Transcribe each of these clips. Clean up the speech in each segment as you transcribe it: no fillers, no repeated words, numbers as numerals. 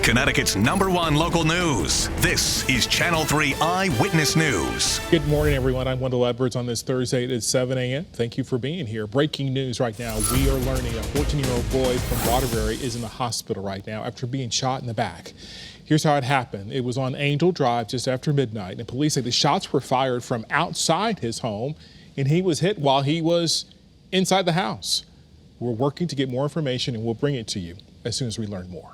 Connecticut's #1 local news. This is Channel 3 Eyewitness News. Good morning, everyone. I'm Wendell Edwards on this Thursday at 7 a.m. Thank you for being here. Breaking news right now. We are learning a 14-year-old boy from Waterbury is in the hospital right now after being shot in the back. Here's how it happened. It was on Angel Drive just after midnight, and police say the shots were fired from outside his home, and he was hit while he was inside the house. We're working to get more information, and we'll bring it to you as soon as we learn more.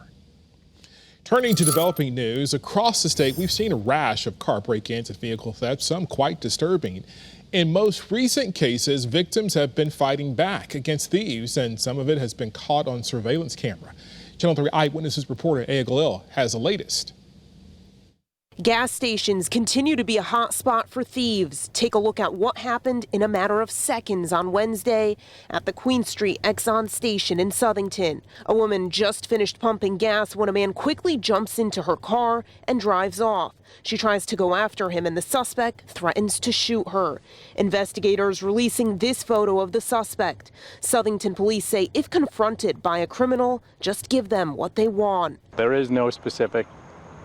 Turning to developing news, across the state, we've seen a rash of car break-ins and vehicle thefts, some quite disturbing. In most recent cases, victims have been fighting back against thieves, and some of it has been caught on surveillance camera. Channel 3 Eyewitness reporter Aya Galil has the latest. Gas stations continue to be a hot spot for thieves. Take a look at what happened in a matter of seconds on Wednesday at the Queen Street Exxon station in Southington. A woman just finished pumping gas when a man quickly jumps into her car and drives off. She tries to go after him and the suspect threatens to shoot her. Investigators releasing this photo of the suspect. Southington police say if confronted by a criminal, just give them what they want. There is no specific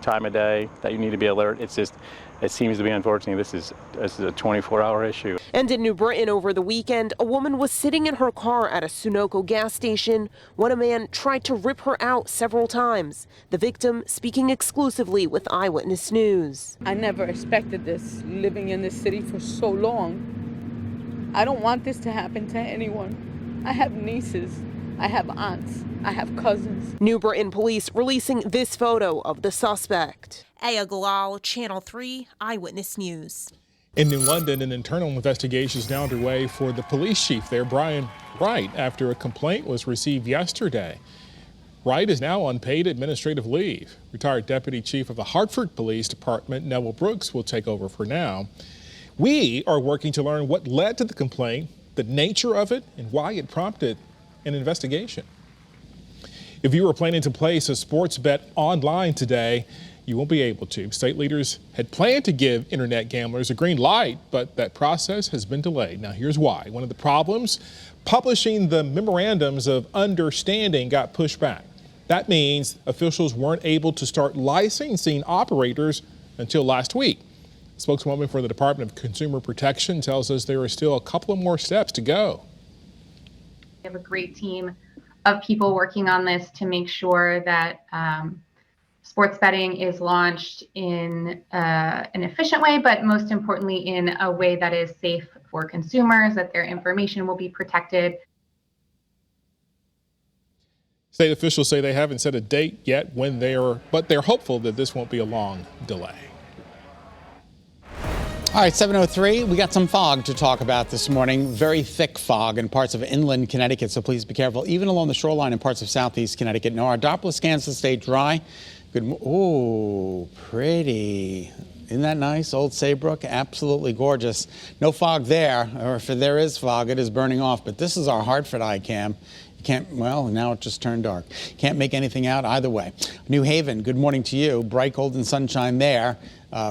time of day that you need to be alert. It's just, it seems to be, unfortunately, this is a 24-hour issue. And in New Britain over the weekend, a woman was sitting in her car at a Sunoco gas station when a man tried to rip her out several times. The victim speaking exclusively with Eyewitness News. I never expected this, living in this city for so long. I don't want this to happen to anyone. I have nieces. I have aunts. I have cousins. New Britain police releasing this photo of the suspect. Aya Galil, Channel 3 Eyewitness News. In New London, an internal investigation is now underway for the police chief there, Brian Wright, after a complaint was received yesterday. Wright is now on paid administrative leave. Retired Deputy Chief of the Hartford Police Department, Neville Brooks, will take over for now. We are working to learn what led to the complaint, the nature of it, and why it prompted an investigation. If you were planning to place a sports bet online today, you won't be able to. State leaders had planned to give internet gamblers a green light, but that process has been delayed. Now here's why. One of the problems, publishing the memorandums of understanding got pushed back. That means officials weren't able to start licensing operators until last week. A spokeswoman for the Department of Consumer Protection tells us there are still a couple of more steps to go. We have a great team of people working on this to make sure that sports betting is launched in an efficient way, but most importantly in a way that is safe for consumers, that their information will be protected. State officials say they haven't set a date yet but they're hopeful that this won't be a long delay. All right, 7:03, we got some fog to talk about this morning. Very thick fog in parts of inland Connecticut, so please be careful, even along the shoreline in parts of southeast Connecticut. Now, our Doppler scans to stay dry. Ooh, pretty. Isn't that nice? Old Saybrook, absolutely gorgeous. No fog there, or if there is fog, it is burning off. But this is our Hartford eye cam. Well, now it just turned dark. Can't make anything out either way. New Haven, good morning to you. Bright golden sunshine there.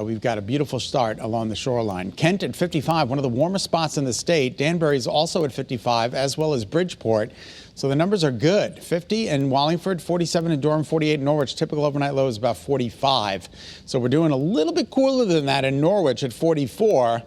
We've got a beautiful start along the shoreline. Kent at 55, one of the warmest spots in the state. Danbury is also at 55, as well as Bridgeport. So the numbers are good. 50 in Wallingford, 47 in Durham, 48 in Norwich. Typical overnight low is about 45. So we're doing a little bit cooler than that in Norwich at 44.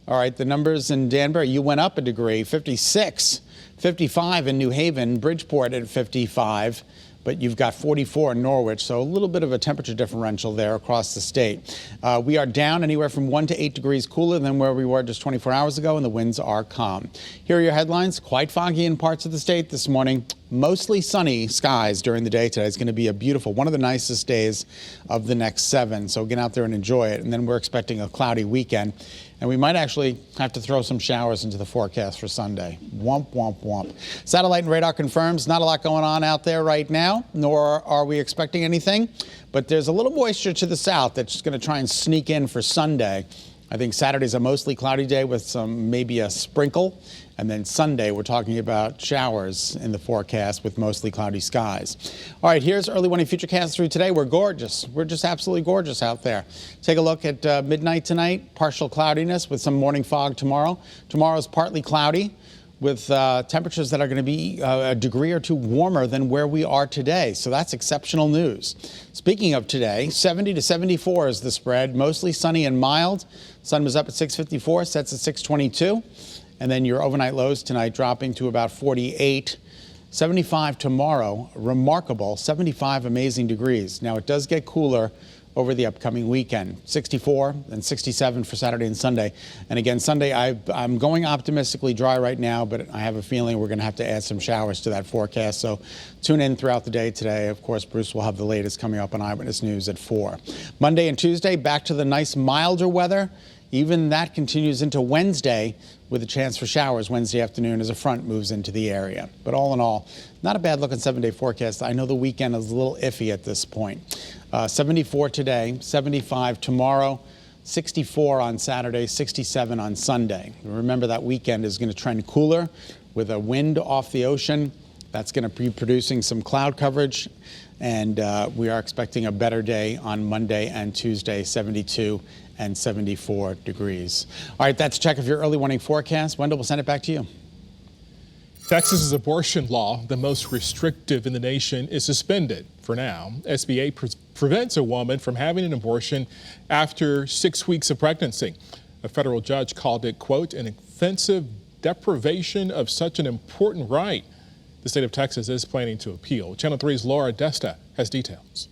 All right, the numbers in Danbury, you went up a degree, 56. 55 in New Haven, Bridgeport at 55, but you've got 44 in Norwich, so a little bit of a temperature differential there across the state. We are down anywhere from 1 to 8 degrees cooler than where we were just 24 hours ago, and the winds are calm. Here are your headlines. Quite foggy in parts of the state this morning. Mostly sunny skies during the day today. It's going to be a beautiful, one of the nicest days of the next 7, so get out there and enjoy it. And then we're expecting a cloudy weekend. And we might actually have to throw some showers into the forecast for Sunday. Womp, womp, womp. Satellite and radar confirms not a lot going on out there right now, nor are we expecting anything. But there's a little moisture to the south that's going to try and sneak in for Sunday. I think Saturday's a mostly cloudy day with maybe a sprinkle. And then Sunday, we're talking about showers in the forecast with mostly cloudy skies. All right, here's early morning futurecast through today. We're gorgeous. We're just absolutely gorgeous out there. Take a look at midnight tonight. Partial cloudiness with some morning fog tomorrow. Tomorrow's partly cloudy with temperatures that are going to be a degree or two warmer than where we are today. So that's exceptional news. Speaking of today, 70 to 74 is the spread, mostly sunny and mild. Sun was up at 6:54, sets at 6:22. And then your overnight lows tonight dropping to about 48. 75 tomorrow, remarkable, 75 amazing degrees. Now it does get cooler over the upcoming weekend, 64 and 67 for Saturday and Sunday. And again, Sunday, I'm going optimistically dry right now, but I have a feeling we're going to have to add some showers to that forecast. So tune in throughout the day today. Of course, Bruce will have the latest coming up on Eyewitness News at 4. Monday and Tuesday, back to the nice milder weather. Even that continues into Wednesday with a chance for showers Wednesday afternoon as a front moves into the area. But all in all, not a bad looking 7-day forecast. I know the weekend is a little iffy at this point. 74 today, 75 tomorrow, 64 on Saturday, 67 on Sunday. Remember that weekend is going to trend cooler with a wind off the ocean. That's going to be producing some cloud coverage. And we are expecting a better day on Monday and Tuesday, 72 and 74 degrees. All right, that's a check of your early warning forecast. Wendell, we'll send it back to you. Texas's abortion law, the most restrictive in the nation, is suspended for now. SB 8 prevents a woman from having an abortion after 6 weeks of pregnancy. A federal judge called it, quote, an offensive deprivation of such an important right. The state of Texas is planning to appeal. Channel 3's Laura Desta has details.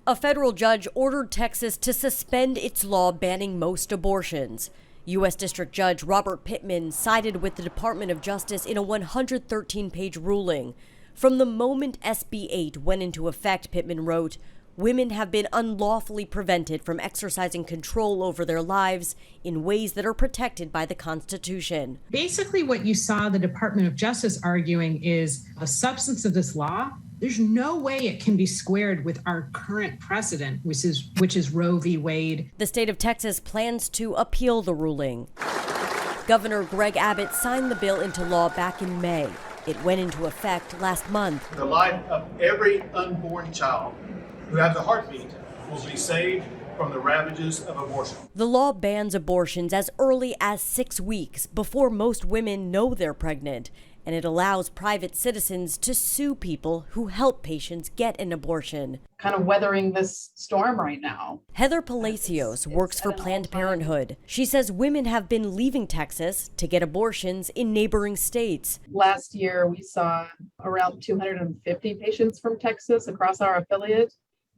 A federal judge ordered Texas to suspend its law banning most abortions. U.S. District Judge Robert Pittman sided with the Department of Justice in a 113-page ruling. From the moment SB 8 went into effect, Pittman wrote, women have been unlawfully prevented from exercising control over their lives in ways that are protected by the Constitution. Basically, what you saw the Department of Justice arguing is the substance of this law. There's no way it can be squared with our current precedent, which is Roe v. Wade. The state of Texas plans to appeal the ruling. Governor Greg Abbott signed the bill into law back in May. It went into effect last month. The life of every unborn child who has a heartbeat will be saved from the ravages of abortion. The law bans abortions as early as 6 weeks before most women know they're pregnant. And it allows private citizens to sue people who help patients get an abortion. Kind of weathering this storm right now. Heather Palacios works for Planned Parenthood. She says women have been leaving Texas to get abortions in neighboring states. Last year, we saw around 250 patients from Texas across our affiliate.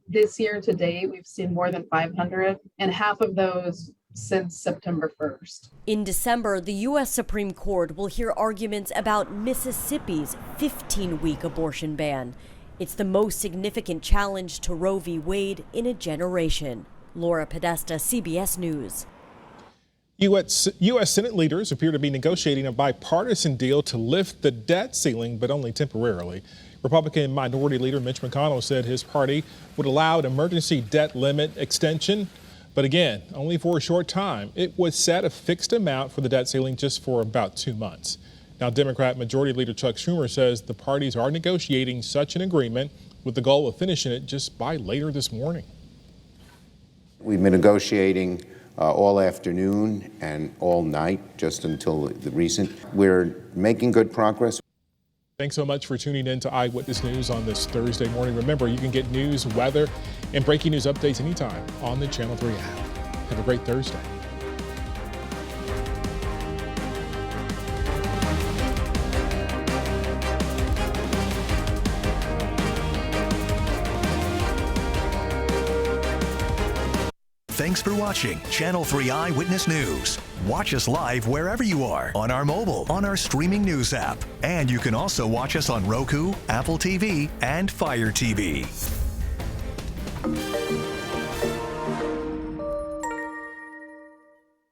This year to date, we've seen more than 500, and half of those since September 1st. In December, the U.S. Supreme Court will hear arguments about Mississippi's 15-week abortion ban. It's the most significant challenge to Roe v. Wade in a generation. Laura Podesta, CBS News. U.S. Senate leaders appear to be negotiating a bipartisan deal to lift the debt ceiling, but only temporarily. Republican Minority Leader Mitch McConnell said his party would allow an emergency debt limit extension. But again, only for a short time. It would set a fixed amount for the debt ceiling just for about 2 months. Now, Democrat Majority Leader Chuck Schumer says the parties are negotiating such an agreement with the goal of finishing it just by later this morning. We've been negotiating all afternoon and all night, just until the recent. We're making good progress. Thanks so much for tuning in to Eyewitness News on this Thursday morning. Remember, you can get news, weather, and breaking news updates anytime on the Channel 3 app. Have a great Thursday. Thanks for watching Channel 3 Eyewitness News. Watch us live wherever you are on our mobile, on our streaming news app. And you can also watch us on Roku, Apple TV, and Fire TV.